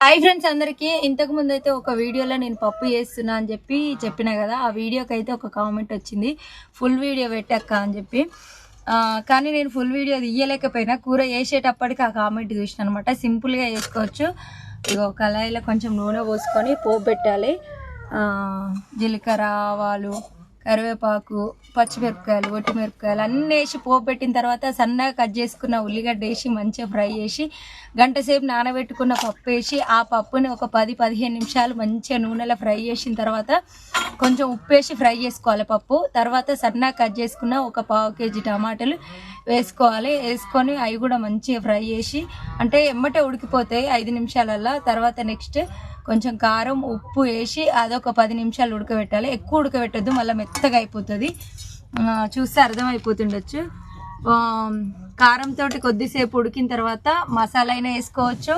Hi friends అందరికీ ఇంతకు ముందు అయితే ఒక వీడియోలో నేను పప్పు చేస్తున్నా అని చెప్పిన కదా. ఆ వీడియోకి అయితే ఒక కామెంట్ వచ్చింది, ఫుల్ వీడియో పెట్టక్క అని చెప్పి. కానీ నేను ఫుల్ వీడియో తీయలేకపోయినా కూర చేసేటప్పటికి ఆ కామెంట్ చూసిన అనమాట. సింపుల్గా చేసుకోవచ్చు. ఇగో కళాయిలో కొంచెం నూనె పోసుకొని పోపు పెట్టాలి. జీలకర్ర, ఆవాలు, కరివేపాకు, పచ్చిమిరపకాయలు, ఒట్టిమిరపకాయలు అన్నీ వేసి పోపు పెట్టిన తర్వాత సన్నగా కట్ చేసుకున్న ఉల్లిగడ్డ వేసి మంచిగా ఫ్రై చేసి గంట సేపు నానబెట్టుకున్న పప్పు వేసి ఆ పప్పుని ఒక 10-15 నిమిషాలు మంచిగా నూనెలో ఫ్రై చేసిన తర్వాత కొంచెం ఉప్పు వేసి ఫ్రై చేసుకోవాలి పప్పు. తర్వాత సన్నగా కట్ చేసుకున్న ఒక 1/4 కేజీ టమాటాలు వేసుకోవాలి. వేసుకొని అవి కూడా మంచిగా ఫ్రై చేసి అంటే ఎమ్మటే ఉడికిపోతాయి 5 నిమిషాలల్లో. తర్వాత నెక్స్ట్ కొంచెం కారం, ఉప్పు వేసి అదొక 10 నిమిషాలు ఉడకబెట్టాలి. ఎక్కువ ఉడకబెట్టద్దు, మళ్ళీ మెత్తగా అయిపోతుంది. చూస్తే అర్థమైపోతుండొచ్చు. కారంతో కొద్దిసేపు ఉడికిన తర్వాత మసాలా అయినా వేసుకోవచ్చు,